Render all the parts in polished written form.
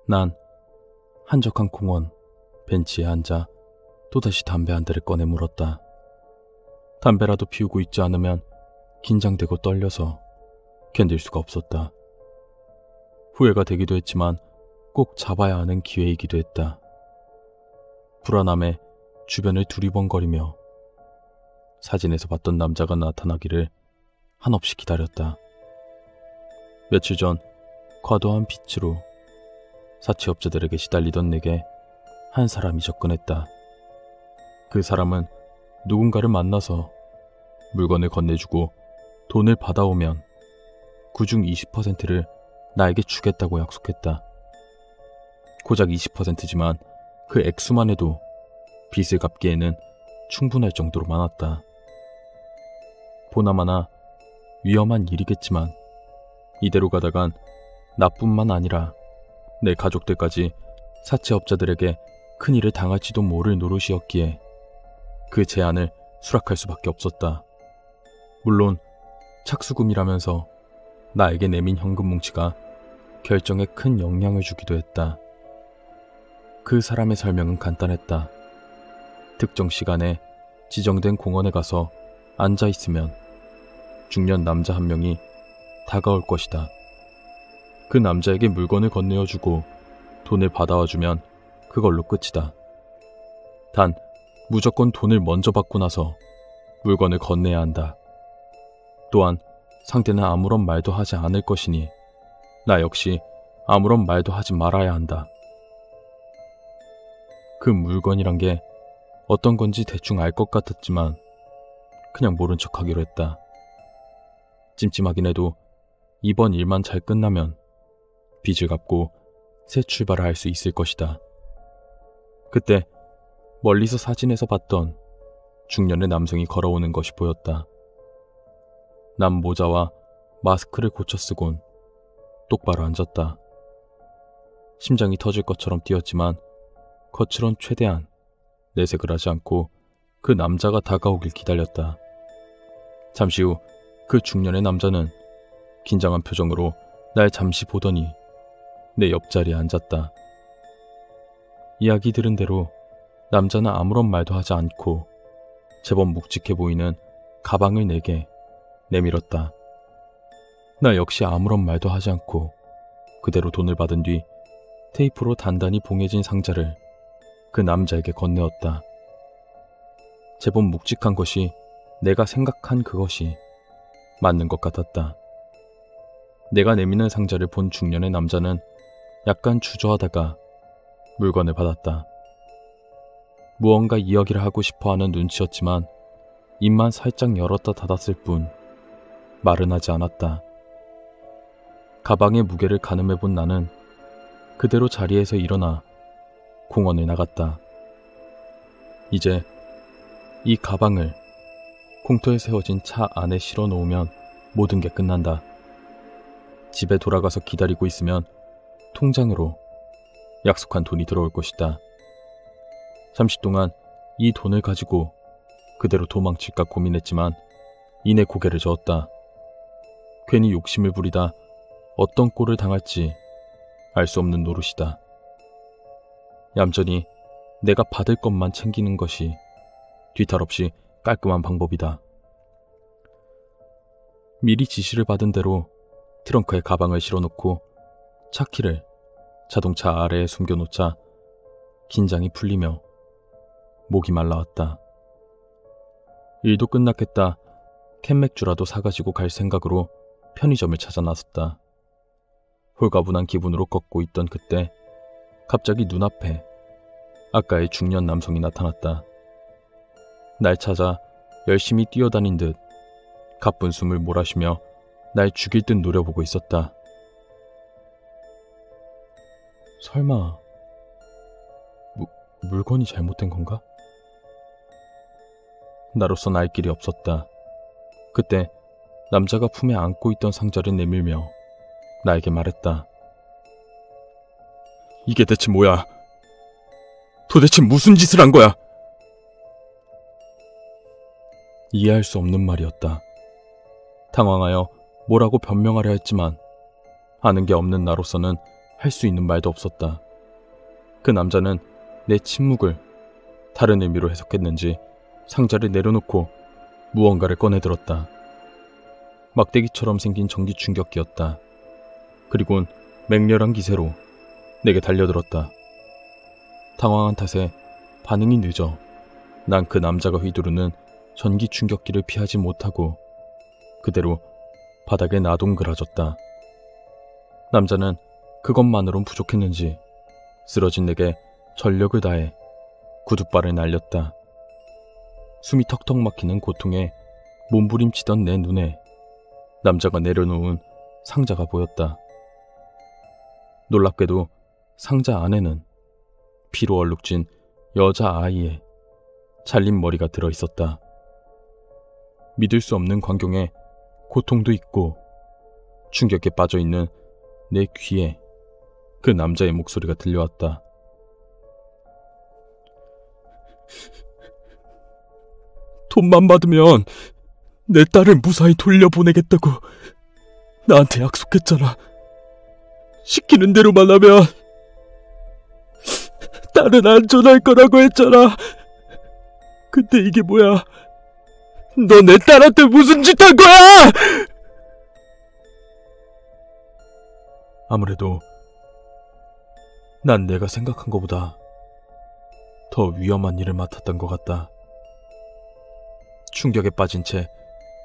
난 한적한 공원 벤치에 앉아 또다시 담배 한 대를 꺼내 물었다. 담배라도 피우고 있지 않으면 긴장되고 떨려서 견딜 수가 없었다. 후회가 되기도 했지만 꼭 잡아야 하는 기회이기도 했다. 불안함에 주변을 두리번거리며 사진에서 봤던 남자가 나타나기를 한없이 기다렸다. 며칠 전 과도한 빛으로 사채업자들에게 시달리던 내게 한 사람이 접근했다. 그 사람은 누군가를 만나서 물건을 건네주고 돈을 받아오면 그중 20%를 나에게 주겠다고 약속했다. 고작 20%지만 그 액수만 해도 빚을 갚기에는 충분할 정도로 많았다. 보나마나 위험한 일이겠지만 이대로 가다간 나뿐만 아니라 내 가족들까지 사채업자들에게 큰일을 당할지도 모를 노릇이었기에 그 제안을 수락할 수밖에 없었다. 물론 착수금이라면서 나에게 내민 현금 뭉치가 결정에 큰 영향을 주기도 했다. 그 사람의 설명은 간단했다. 특정 시간에 지정된 공원에 가서 앉아있으면 중년 남자 한 명이 다가올 것이다. 그 남자에게 물건을 건네어주고 돈을 받아와주면 그걸로 끝이다. 단 무조건 돈을 먼저 받고 나서 물건을 건네야 한다. 또한 상대는 아무런 말도 하지 않을 것이니 나 역시 아무런 말도 하지 말아야 한다. 그 물건이란 게 어떤 건지 대충 알 것 같았지만 그냥 모른 척하기로 했다. 찜찜하긴 해도 이번 일만 잘 끝나면 빚을 갚고 새 출발을 할 수 있을 것이다. 그때 멀리서 사진에서 봤던 중년의 남성이 걸어오는 것이 보였다. 난 모자와 마스크를 고쳐 쓰곤 똑바로 앉았다. 심장이 터질 것처럼 뛰었지만 거칠은 최대한 내색을 하지 않고 그 남자가 다가오길 기다렸다. 잠시 후 그 중년의 남자는 긴장한 표정으로 날 잠시 보더니 내 옆자리에 앉았다. 이야기 들은 대로 남자는 아무런 말도 하지 않고 제법 묵직해 보이는 가방을 내게 내밀었다. 나 역시 아무런 말도 하지 않고 그대로 돈을 받은 뒤 테이프로 단단히 봉해진 상자를 그 남자에게 건네었다. 제법 묵직한 것이 내가 생각한 그것이 맞는 것 같았다. 내가 내미는 상자를 본 중년의 남자는 약간 주저하다가 물건을 받았다. 무언가 이야기를 하고 싶어하는 눈치였지만 입만 살짝 열었다 닫았을 뿐 말은 하지 않았다. 가방의 무게를 가늠해본 나는 그대로 자리에서 일어나 공원을 나갔다. 이제 이 가방을 공터에 세워진 차 안에 실어 놓으면 모든 게 끝난다. 집에 돌아가서 기다리고 있으면 통장으로 약속한 돈이 들어올 것이다. 잠시 동안 이 돈을 가지고 그대로 도망칠까 고민했지만 이내 고개를 저었다. 괜히 욕심을 부리다 어떤 꼴을 당할지 알 수 없는 노릇이다. 얌전히 내가 받을 것만 챙기는 것이 뒤탈 없이 깔끔한 방법이다. 미리 지시를 받은 대로 트렁크에 가방을 실어놓고 차키를 자동차 아래에 숨겨놓자 긴장이 풀리며 목이 말라왔다. 일도 끝났겠다. 캔맥주라도 사가지고 갈 생각으로 편의점을 찾아 나섰다. 홀가분한 기분으로 걷고 있던 그때 갑자기 눈앞에 아까의 중년 남성이 나타났다. 날 찾아 열심히 뛰어다닌 듯 가쁜 숨을 몰아쉬며 날 죽일 듯 노려보고 있었다. 설마 물건이 잘못된 건가? 나로선 알 길이 없었다. 그때 남자가 품에 안고 있던 상자를 내밀며 나에게 말했다. 이게 대체 뭐야? 도대체 무슨 짓을 한 거야? 이해할 수 없는 말이었다. 당황하여 뭐라고 변명하려 했지만 아는 게 없는 나로서는 할 수 있는 말도 없었다. 그 남자는 내 침묵을 다른 의미로 해석했는지 상자를 내려놓고 무언가를 꺼내들었다. 막대기처럼 생긴 전기 충격기였다. 그리곤 맹렬한 기세로 내게 달려들었다. 당황한 탓에 반응이 늦어 난 그 남자가 휘두르는 전기 충격기를 피하지 못하고 그대로 바닥에 나동그라졌다. 남자는 그것만으론 부족했는지 쓰러진 내게 전력을 다해 구둣발을 날렸다. 숨이 턱턱 막히는 고통에 몸부림치던 내 눈에 남자가 내려놓은 상자가 보였다. 놀랍게도 상자 안에는 피로 얼룩진 여자아이의 잘린 머리가 들어있었다. 믿을 수 없는 광경에 고통도 있고 충격에 빠져있는 내 귀에 그 남자의 목소리가 들려왔다. 돈만 받으면 내 딸을 무사히 돌려보내겠다고 나한테 약속했잖아. 시키는 대로만 하면 딸은 안전할 거라고 했잖아. 근데 이게 뭐야? 너 내 딸한테 무슨 짓 한 거야? 아무래도 난 내가 생각한 것보다 더 위험한 일을 맡았던 것 같다. 충격에 빠진 채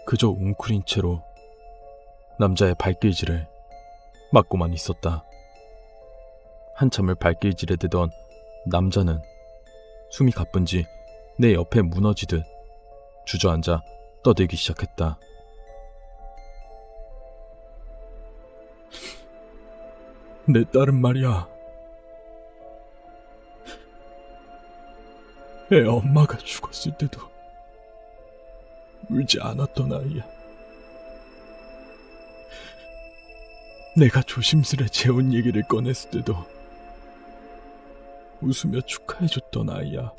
그저 웅크린 채로 남자의 발길질을 막고만 있었다. 한참을 발길질에 대던 남자는 숨이 가쁜지 내 옆에 무너지듯 주저앉아 떠들기 시작했다. 내 딸은 말이야, 애 엄마가 죽었을 때도 울지 않았던 아이야. 내가 조심스레 재혼 얘기를 꺼냈을 때도 웃으며 축하해줬던 아이야.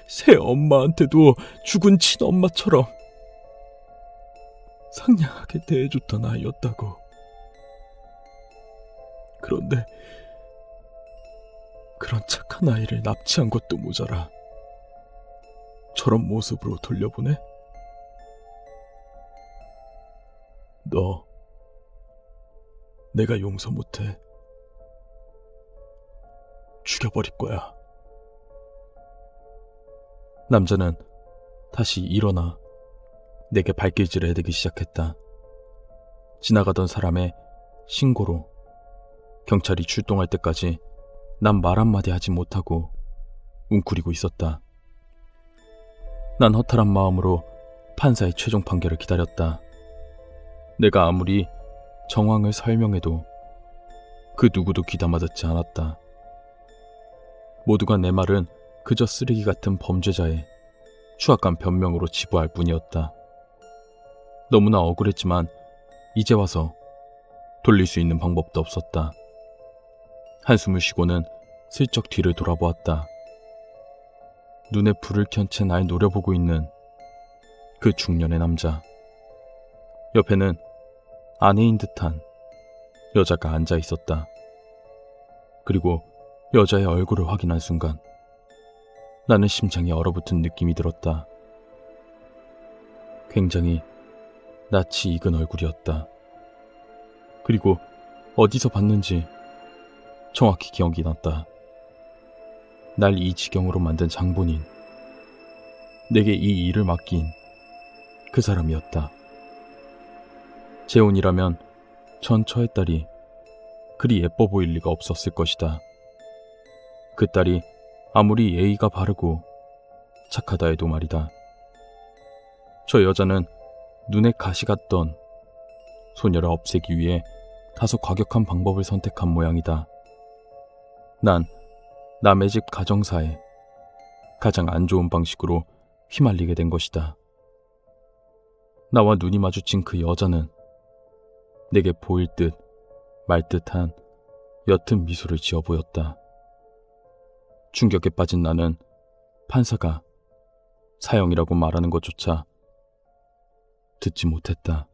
새 엄마한테도 죽은 친엄마처럼 상냥하게 대해줬던 아이였다고. 그런데 그런 착한 아이를 납치한 것도 모자라 저런 모습으로 돌려보내? 너 내가 용서 못해. 죽여버릴 거야. 남자는 다시 일어나 내게 발길질을 해대기 시작했다. 지나가던 사람의 신고로 경찰이 출동할 때까지 난 말 한마디 하지 못하고 웅크리고 있었다. 난 허탈한 마음으로 판사의 최종 판결을 기다렸다. 내가 아무리 정황을 설명해도 그 누구도 귀담아 듣지 않았다. 모두가 내 말은 그저 쓰레기 같은 범죄자의 추악한 변명으로 치부할 뿐이었다. 너무나 억울했지만 이제 와서 돌릴 수 있는 방법도 없었다. 한숨을 쉬고는 슬쩍 뒤를 돌아보았다. 눈에 불을 켠 채 날 노려보고 있는 그 중년의 남자. 옆에는 아내인 듯한 여자가 앉아 있었다. 그리고 여자의 얼굴을 확인한 순간 나는 심장이 얼어붙은 느낌이 들었다. 굉장히 낯이 익은 얼굴이었다. 그리고 어디서 봤는지 정확히 기억이 났다. 날 이 지경으로 만든 장본인, 내게 이 일을 맡긴 그 사람이었다. 재혼이라면 전 처의 딸이 그리 예뻐 보일 리가 없었을 것이다. 그 딸이 아무리 예의가 바르고 착하다 해도 말이다. 저 여자는 눈에 가시 같던 소녀를 없애기 위해 다소 과격한 방법을 선택한 모양이다. 난 남의 집 가정사에 가장 안 좋은 방식으로 휘말리게 된 것이다. 나와 눈이 마주친 그 여자는 내게 보일 듯 말 듯한 옅은 미소를 지어 보였다. 충격에 빠진 나는 판사가 사형이라고 말하는 것조차 듣지 못했다.